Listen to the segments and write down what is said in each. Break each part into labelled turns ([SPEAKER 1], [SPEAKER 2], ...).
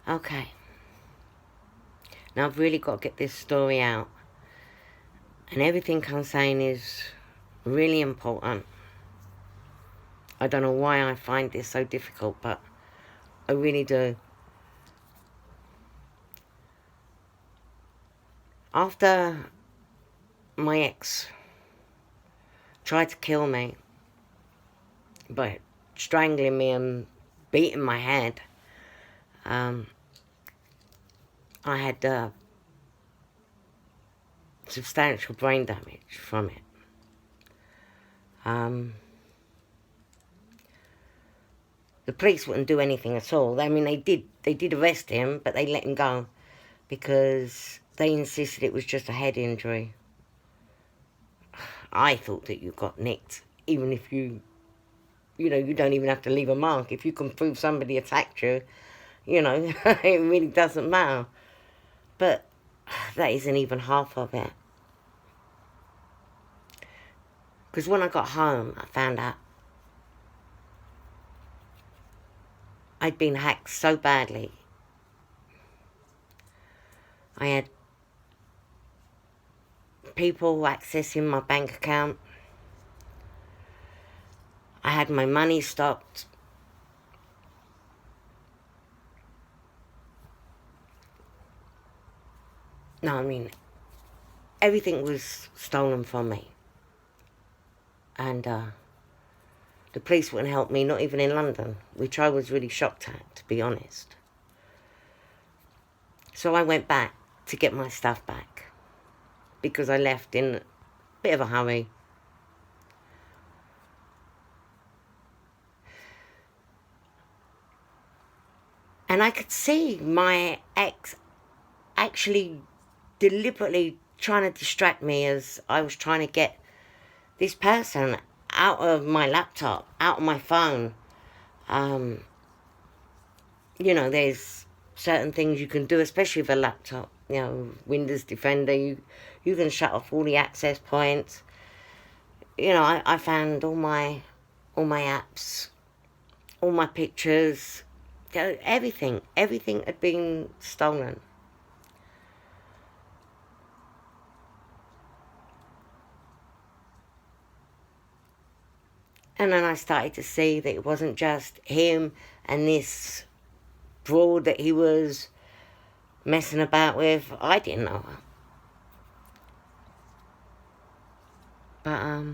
[SPEAKER 1] Okay. Now I've really got to get this story out. And everything I'm saying is really important. I don't know why I find this so difficult, but I really do. After my ex tried to kill me by strangling me and beating my head, I had substantial brain damage from it. The police wouldn't do anything at all. I mean, they did arrest him, but they let him go because they insisted it was just a head injury. I thought that you got nicked, even if you don't even have to leave a mark. If you can prove somebody attacked you, it really doesn't matter. But that isn't even half of it. Because when I got home, I found out I'd been hacked so badly. I had people accessing my bank account. I had my money stopped. No, I mean, everything was stolen from me. And the police wouldn't help me, not even in London, which I was really shocked at, to be honest. So I went back to get my stuff back, because I left in a bit of a hurry. And I could see my ex actually deliberately trying to distract me as I was trying to get this person out of my laptop, out of my phone. There's certain things you can do, especially with a laptop. Windows Defender, you can shut off all the access points. I found all my apps, all my pictures, everything had been stolen. And then I started to see that it wasn't just him and this broad that he was messing about with. I didn't know her. But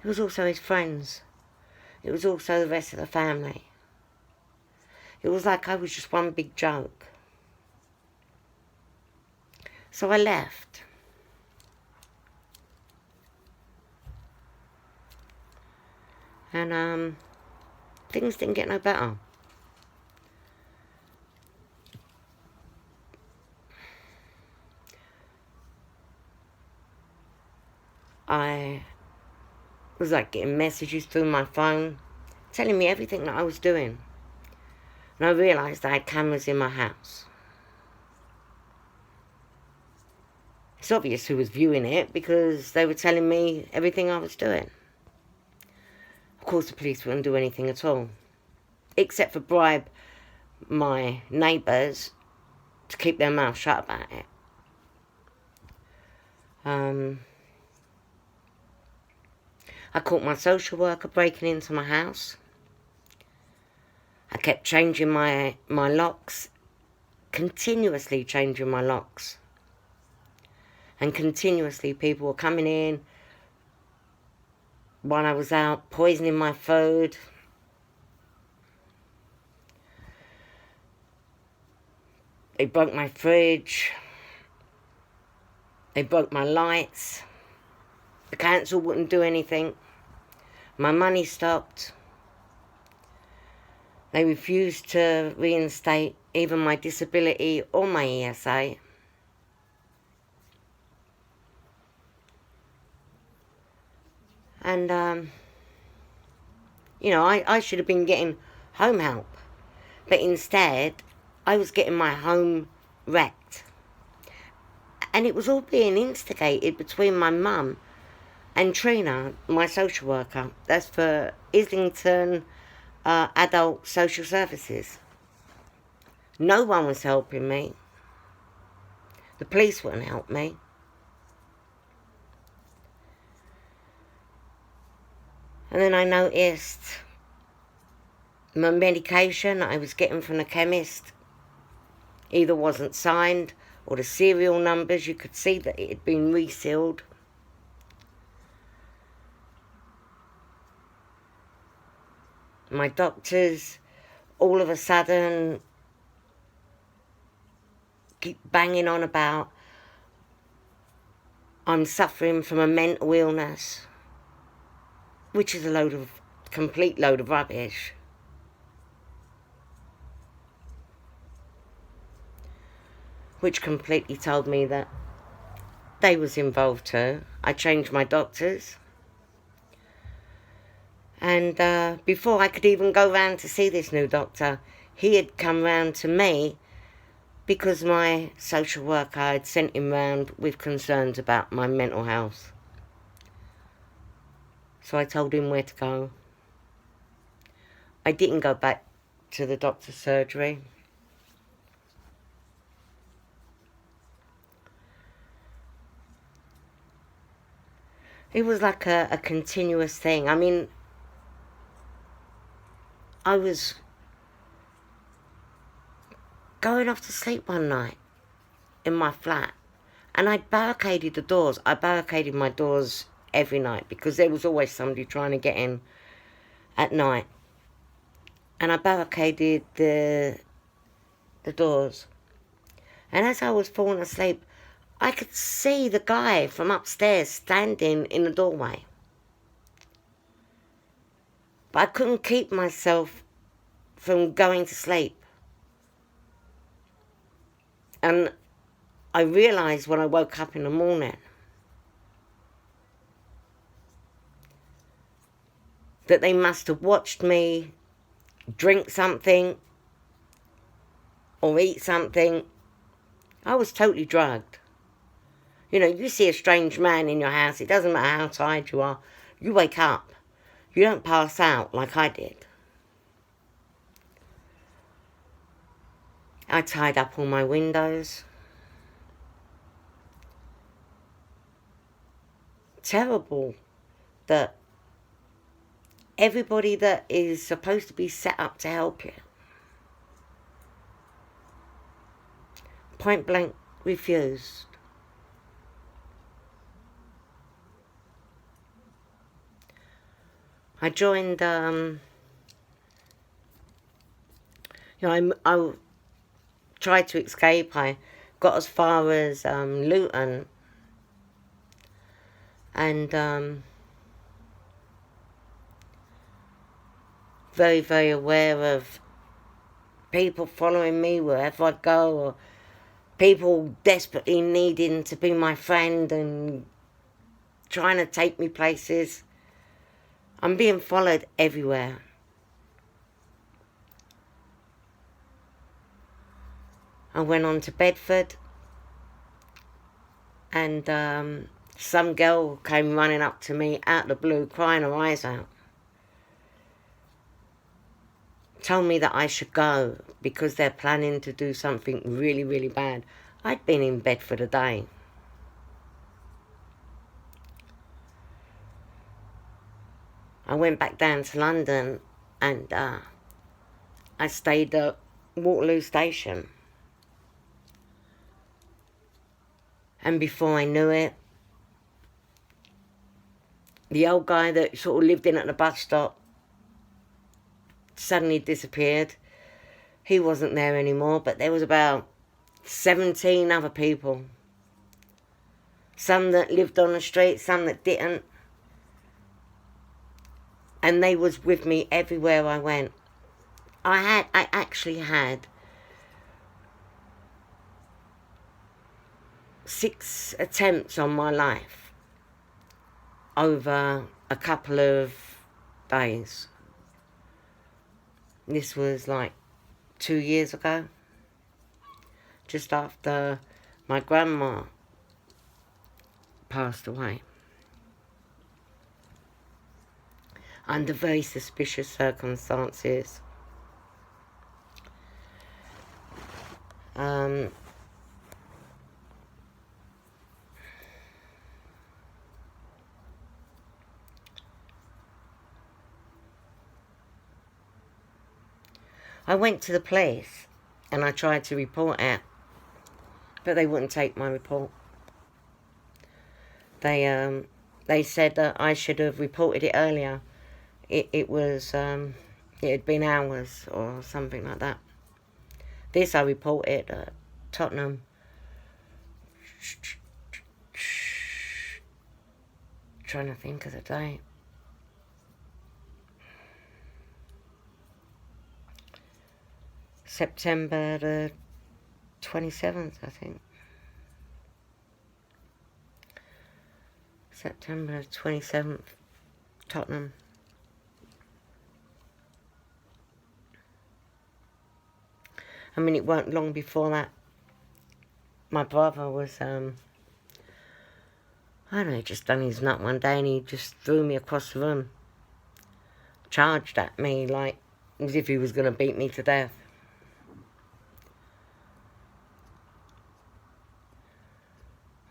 [SPEAKER 1] it was also his friends. It was also the rest of the family. It was like I was just one big joke. So I left. And things didn't get no better. I was like getting messages through my phone telling me everything that I was doing. And I realised I had cameras in my house. It's obvious who was viewing it because they were telling me everything I was doing. Of course, the police wouldn't do anything at all, except for bribe my neighbours to keep their mouth shut about it. I caught my social worker breaking into my house. I kept changing my locks, continuously changing my locks. And continuously people were coming in while I was out, poisoning my food. They broke my fridge. They broke my lights. The council wouldn't do anything. My money stopped. They refused to reinstate even my disability or my ESA. And, I should have been getting home help. But instead, I was getting my home wrecked. And it was all being instigated between my mum and Trina, my social worker. That's for Islington Adult Social Services. No one was helping me. The police wouldn't help me. And then I noticed my medication I was getting from the chemist either wasn't signed, or the serial numbers, you could see that it had been resealed. My doctors, all of a sudden, keep banging on about I'm suffering from a mental illness, which is a complete load of rubbish. Which completely told me that they was involved too. I changed my doctors. And before I could even go round to see this new doctor, he had come round to me because my social worker had sent him round with concerns about my mental health. So I told him where to go. I didn't go back to the doctor's surgery. It was like a continuous thing. I mean, I was going off to sleep one night in my flat, and I barricaded the doors. I barricaded my doors every night because there was always somebody trying to get in at night. And I barricaded the doors. And as I was falling asleep, I could see the guy from upstairs standing in the doorway. But I couldn't keep myself from going to sleep. And I realised when I woke up in the morning that they must have watched me drink something or eat something. I was totally drugged. You know, you see a strange man in your house, it doesn't matter how tired you are, you wake up. You don't pass out like I did. I tied up all my windows. Terrible that everybody that is supposed to be set up to help you point blank refused. I joined, I tried to escape. I got as far as Luton, and very, very aware of people following me wherever I go, or people desperately needing to be my friend and trying to take me places. I'm being followed everywhere. I went on to Bedford, and some girl came running up to me out of the blue, crying her eyes out. Told me that I should go because they're planning to do something really, really bad. I'd been in Bedford a day. I went back down to London, and I stayed at Waterloo Station. And before I knew it, the old guy that sort of lived in at the bus stop suddenly disappeared. He wasn't there anymore, but there was about 17 other people. Some that lived on the street, some that didn't. And they was with me everywhere I went. I actually had 6 attempts on my life over a couple of days. This was like 2 years ago, just after my grandma passed away, under very suspicious circumstances. Um, I went to the police and I tried to report it, but they wouldn't take my report. They said that I should have reported it earlier. It had been hours or something like that. This I reported at Tottenham. Trying to think of the date. September the 27th, I think. September 27th, Tottenham. I mean, it weren't long before that. My brother was, I don't know, just done his nut one day and he just threw me across the room. Charged at me like as if he was going to beat me to death.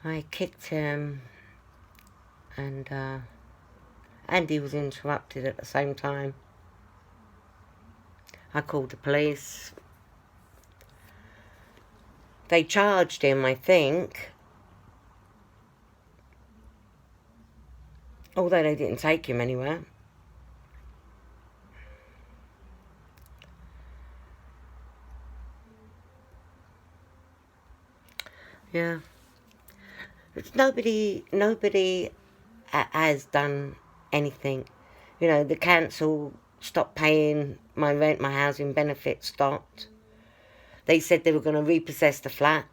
[SPEAKER 1] I kicked him and Andy was interrupted at the same time. I called the police. They charged him, I think, although they didn't take him anywhere. Yeah. It's nobody has done anything. You know, the council stopped paying my rent, my housing benefit stopped. They said they were going to repossess the flat.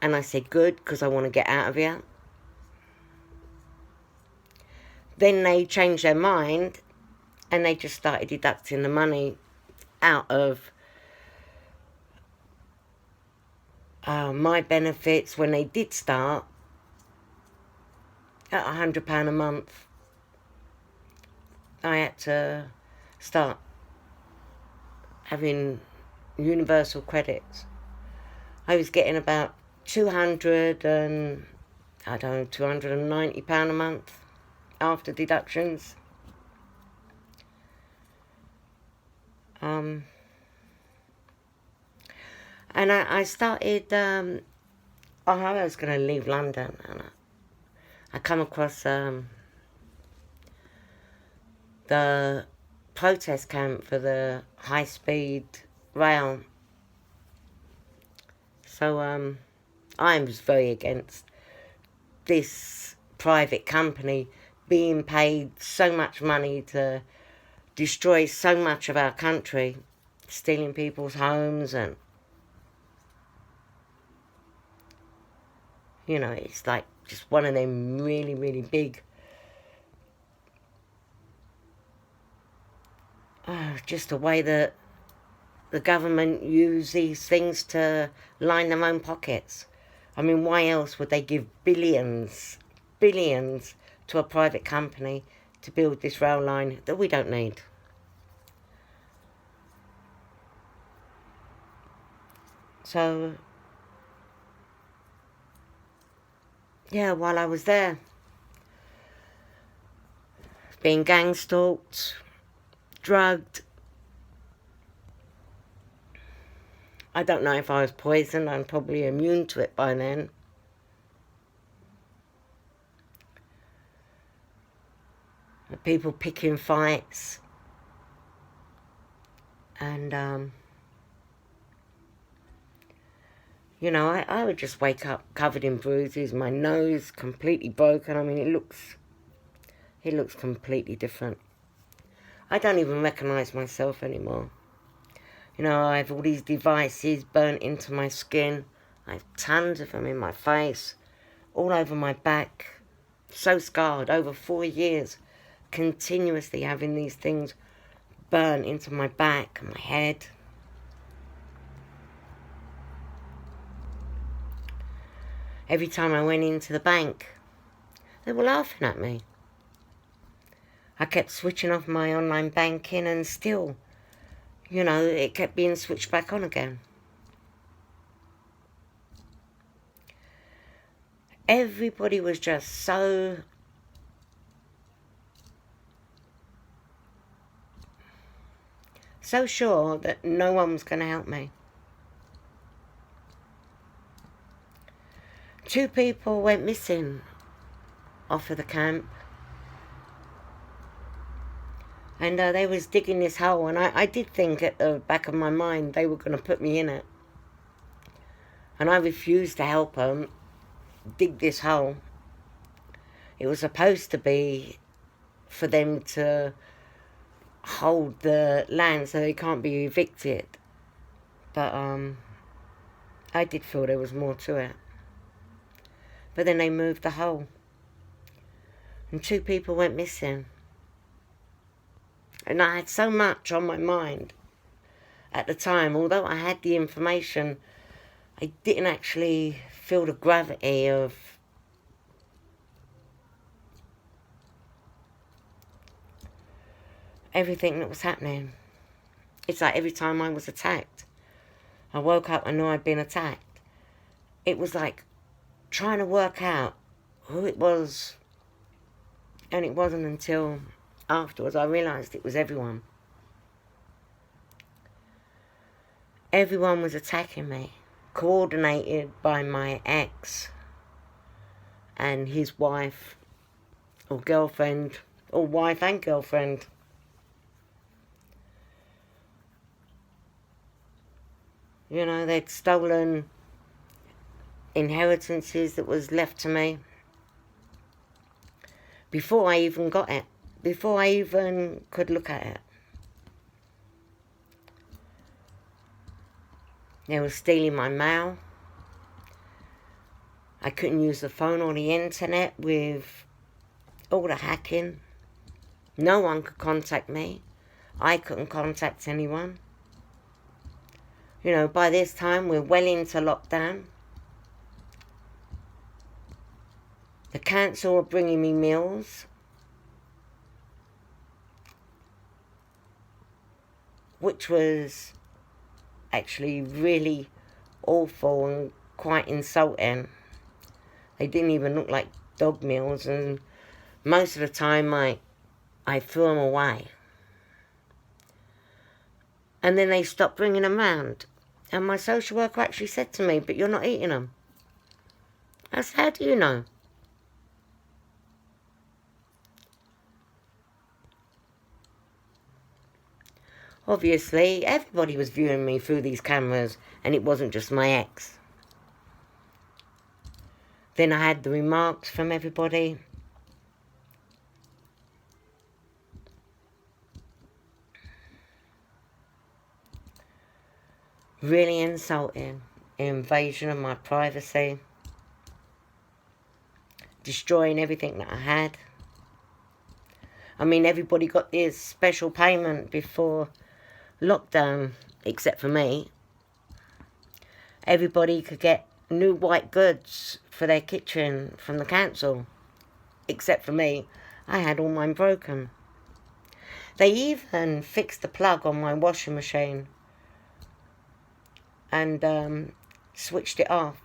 [SPEAKER 1] And I said, good, because I want to get out of here. Then they changed their mind and they just started deducting the money out of my benefits when they did start at £100 a month. I had to start having universal credits. I was getting about £290 a month after deductions. And I started, I was going to leave London, and I come across the protest camp for the high-speed rail. So I was very against this private company being paid so much money to destroy so much of our country, stealing people's homes, and you know, it's like just one of them really, really big, just the way that the government use these things to line their own pockets. I mean, why else would they give billions to a private company to build this rail line that we don't need? So, yeah, while I was there, being gang stalked, drugged. I don't know if I was poisoned. I'm probably immune to it by then. People picking fights. And, you know, I would just wake up covered in bruises, my nose completely broken. I mean, it looks completely different. I don't even recognise myself anymore. You know, I have all these devices burnt into my skin. I have tons of them in my face, all over my back. So scarred, over 4 years, continuously having these things burnt into my back and my head. Every time I went into the bank, they were laughing at me. I kept switching off my online banking and still, you know, it kept being switched back on again. Everybody was just so sure that no one was going to help me. 2 people went missing off of the camp. And they was digging this hole, and I did think at the back of my mind they were going to put me in it. And I refused to help them dig this hole. It was supposed to be for them to hold the land so they can't be evicted. But I did feel there was more to it. But then they moved the hole. And 2 people went missing. And I had so much on my mind at the time. Although I had the information, I didn't actually feel the gravity of everything that was happening. It's like every time I was attacked, I woke up and knew I'd been attacked. It was like trying to work out who it was. And it wasn't until afterwards I realised it was everyone. Everyone was attacking me, coordinated by my ex and his wife or girlfriend, or wife and girlfriend. You know, they'd stolen inheritances that was left to me before I even got it, before I even could look at it. They were stealing my mail. I couldn't use the phone or the internet with all the hacking. No one could contact me. I couldn't contact anyone. You know, by this time we're well into lockdown. The council were bringing me meals, which was actually really awful and quite insulting. They didn't even look like dog meals, and most of the time I threw them away. And then they stopped bringing them round. And my social worker actually said to me, "But you're not eating them." I said, "How do you know?" Obviously, everybody was viewing me through these cameras, and it wasn't just my ex. Then I had the remarks from everybody. Really insulting. Invasion of my privacy. Destroying everything that I had. I mean, everybody got this special payment before lockdown, except for me. Everybody could get new white goods for their kitchen from the council, except for me. I had all mine broken. They even fixed the plug on my washing machine and switched it off.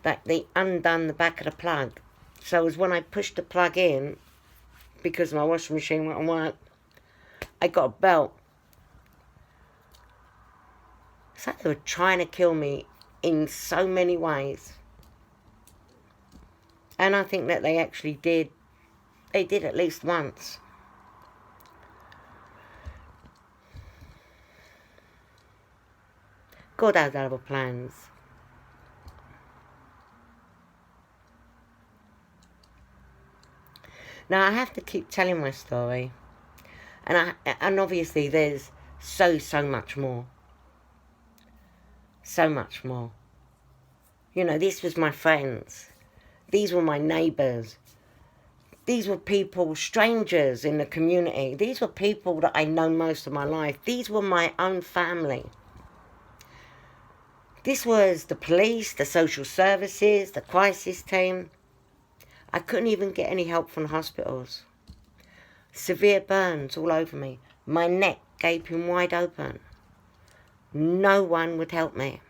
[SPEAKER 1] Like, they undone the back of the plug. So as when I pushed the plug in, because my washing machine wouldn't work, I got a belt. It's like they were trying to kill me in so many ways. And I think that they actually did. They did at least once. God has other plans. Now, I have to keep telling my story. And obviously there's so much more. So much more. You know, this was my friends. These were my neighbours. These were people, strangers in the community. These were people that I know most of my life. These were my own family. This was the police, the social services, the crisis team. I couldn't even get any help from the hospitals. Severe burns all over me. My neck gaping wide open. No one would help me.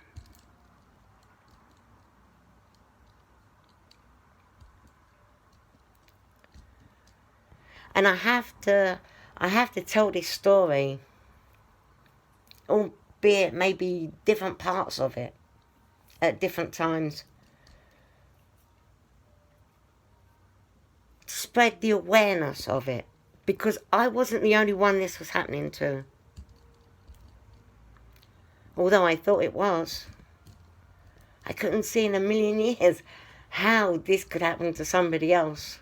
[SPEAKER 1] And I have to tell this story, albeit maybe different parts of it at different times, to spread the awareness of it, because I wasn't the only one this was happening to. Although I thought it was. I couldn't see in a million years how this could happen to somebody else.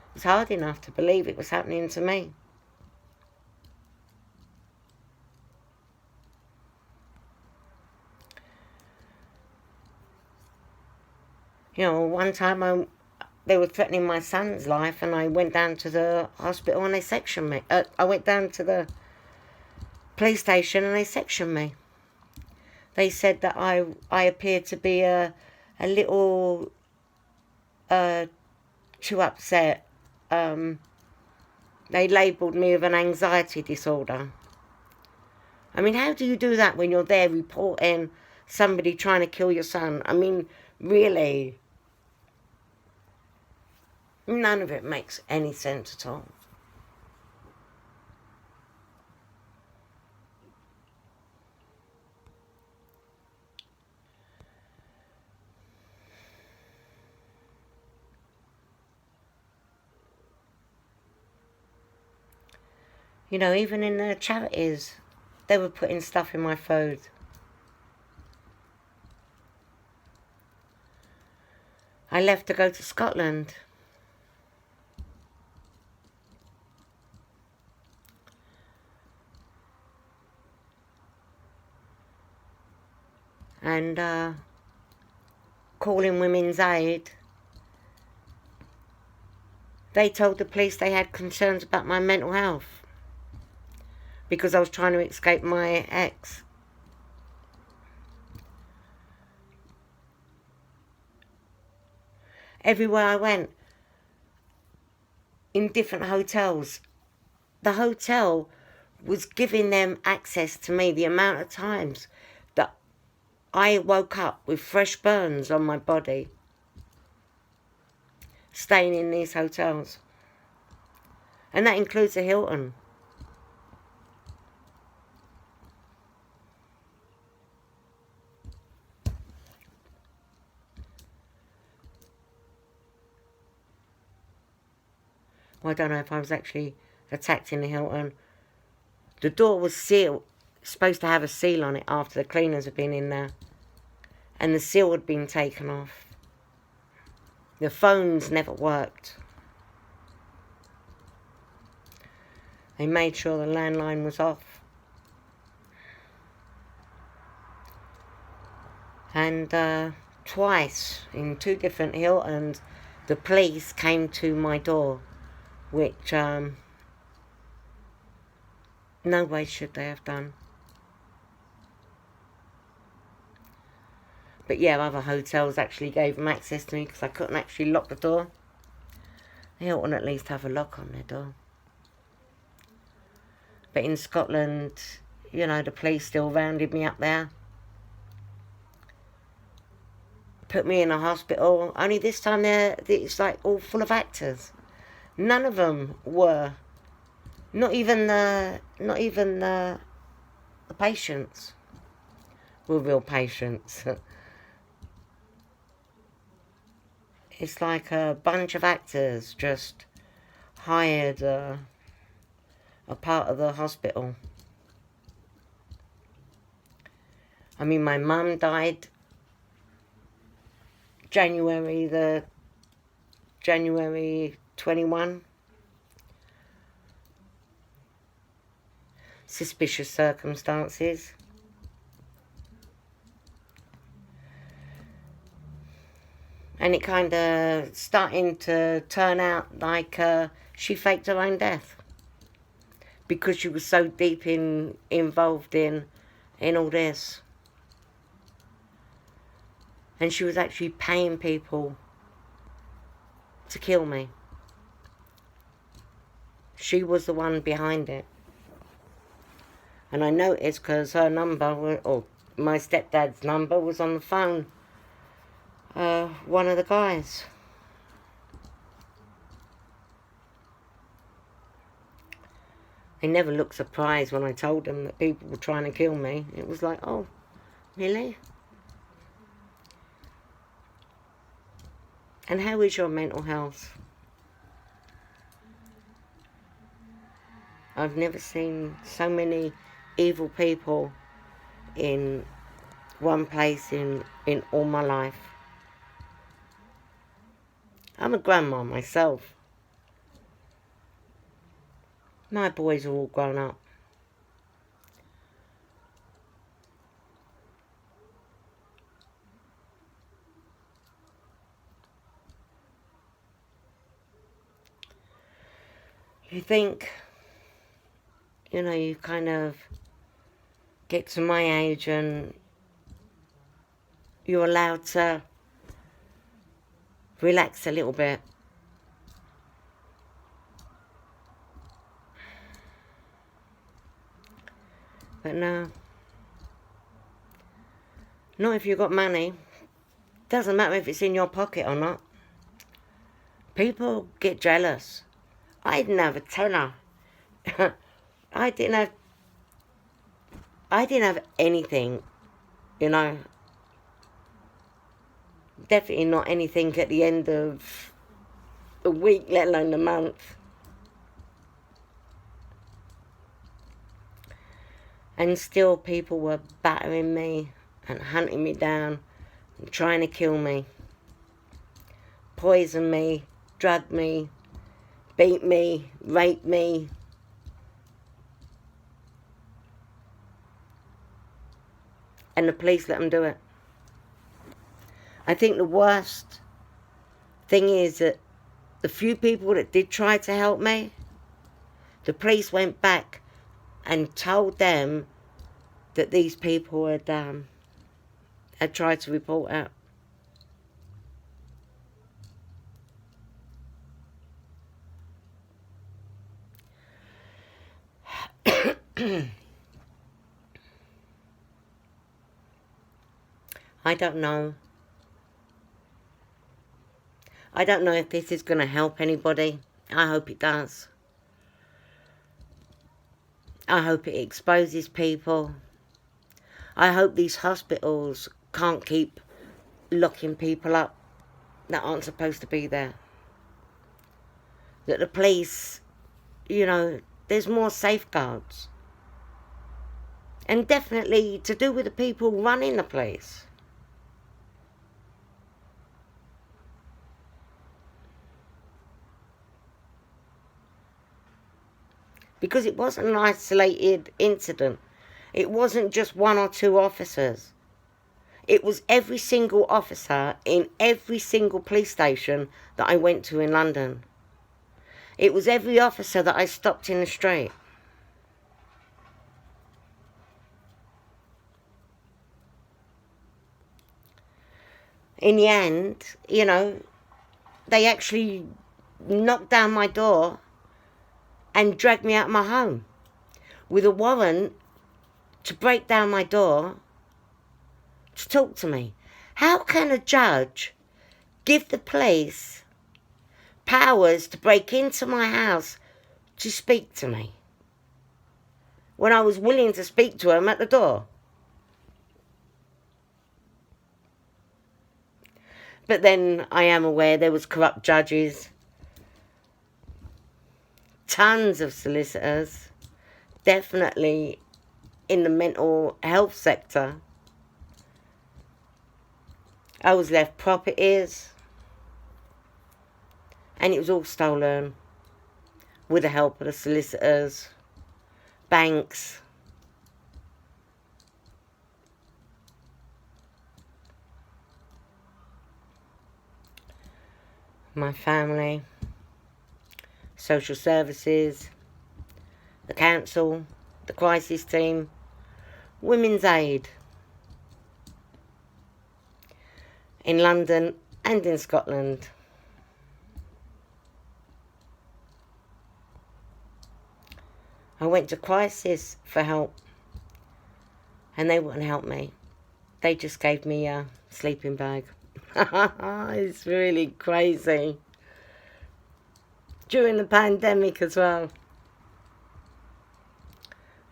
[SPEAKER 1] It was hard enough to believe it was happening to me. You know, one time they were threatening my son's life, and I went down to the hospital and they sectioned me. I went down to the police station and they sectioned me. They said that I appeared to be a little too upset. They labelled me with an anxiety disorder. I mean, how do you do that when you're there reporting somebody trying to kill your son? I mean, really, none of it makes any sense at all. You know, even in the charities, they were putting stuff in my food. I left to go to Scotland. And calling Women's Aid, they told the police they had concerns about my mental health because I was trying to escape my ex. Everywhere I went, in different hotels, the hotel was giving them access to me. The amount of times that I woke up with fresh burns on my body, staying in these hotels. And that includes a Hilton. Well, I don't know if I was actually attacked in the Hilton. The door was sealed, supposed to have a seal on it after the cleaners had been in there. And the seal had been taken off. The phones never worked. They made sure the landline was off. And twice, in 2 different Hiltons, the police came to my door, which no way should they have done. But yeah, other hotels actually gave them access to me because I couldn't actually lock the door. The Hilton at least have a lock on their door. But in Scotland, you know, the police still rounded me up there. Put me in a hospital. Only this time it's like all full of actors. None of them were. Not even the patients were real patients. It's like a bunch of actors just hired a part of the hospital. I mean, my mum died January 21. Suspicious circumstances. And it kind of starting to turn out like she faked her own death. Because she was so deep involved in all this. And she was actually paying people to kill me. She was the one behind it. And I noticed because her number, or my stepdad's number, was on the phone. One of the guys. They never looked surprised when I told them that people were trying to kill me. It was like, oh, really? And how is your mental health? I've never seen so many evil people in one place in all my life. I'm a grandma myself. My boys are all grown up. You think, you know, you kind of get to my age and you're allowed to relax a little bit. But no. Not if you've got money. Doesn't matter if it's in your pocket or not. People get jealous. I didn't have a tenner. I didn't have anything, you know. Definitely not anything at the end of a week, let alone a month. And still people were battering me and hunting me down and trying to kill me. Poison me, drug me, beat me, rape me. And the police let them do it. I think the worst thing is that the few people that did try to help me, the police went back and told them that these people had tried to report out. I don't know. I don't know if this is going to help anybody. I hope it does. I hope it exposes people. I hope these hospitals can't keep locking people up that aren't supposed to be there. That the police, you know, there's more safeguards. And definitely to do with the people running the place. Because it wasn't an isolated incident. It wasn't just one or two officers. It was every single officer in every single police station that I went to in London. It was every officer that I stopped in the street. In the end, you know, they actually knocked down my door and dragged me out of my home with a warrant to break down my door to talk to me. How can a judge give the police powers to break into my house to speak to me when I was willing to speak to them at the door? But then I am aware there was corrupt judges, tons of solicitors, definitely in the mental health sector. I was left properties, and it was all stolen with the help of the solicitors, banks. My family, social services, the council, the crisis team, Women's Aid in London and in Scotland. I went to crisis for help and they wouldn't help me. They just gave me a sleeping bag. It's really crazy. During the pandemic as well.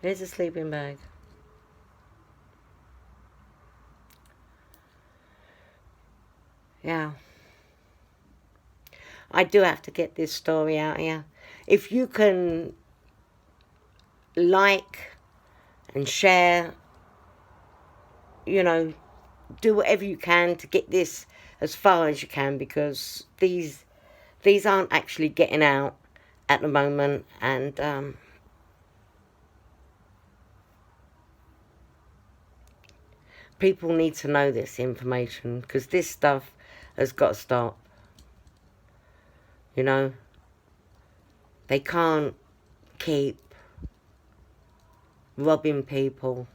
[SPEAKER 1] Here's a sleeping bag. Yeah. I do have to get this story out here. If you can like and share, you know, do whatever you can to get this as far as you can, because these aren't actually getting out at the moment, and people need to know this information, because this stuff has got to stop. You know, they can't keep robbing people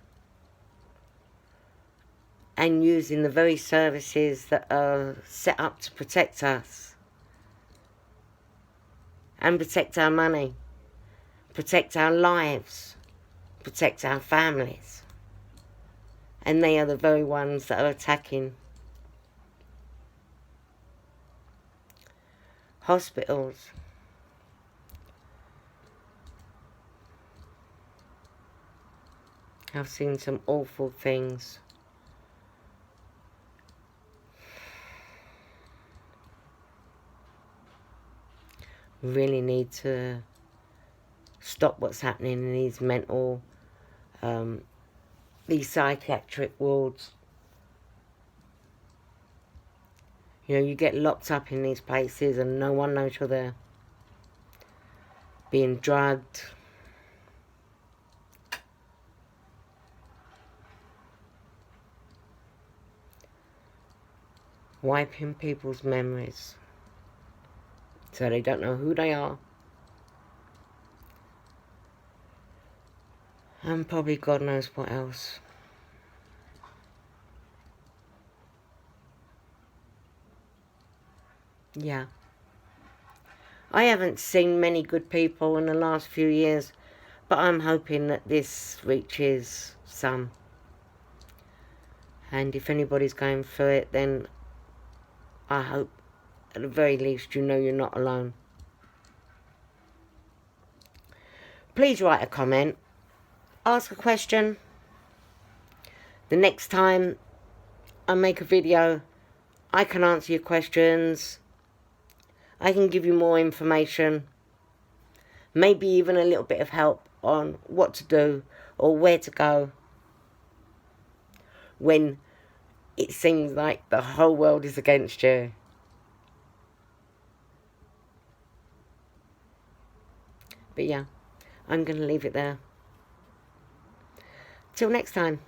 [SPEAKER 1] and using the very services that are set up to protect us and protect our money, protect our lives, protect our families. And they are the very ones that are attacking hospitals. I've seen some awful things. Really need to stop what's happening in these mental, these psychiatric wards. You know, you get locked up in these places and no one knows you're there. Being drugged. Wiping people's memories so they don't know who they are. And probably God knows what else. Yeah. I haven't seen many good people in the last few years, but I'm hoping that this reaches some. And if anybody's going through it, then I hope at the very least you know you're not alone. Please write a comment. Ask a question. The next time I make a video, I can answer your questions. I can give you more information. Maybe even a little bit of help on what to do or where to go when it seems like the whole world is against you. But yeah, I'm going to leave it there. Till next time.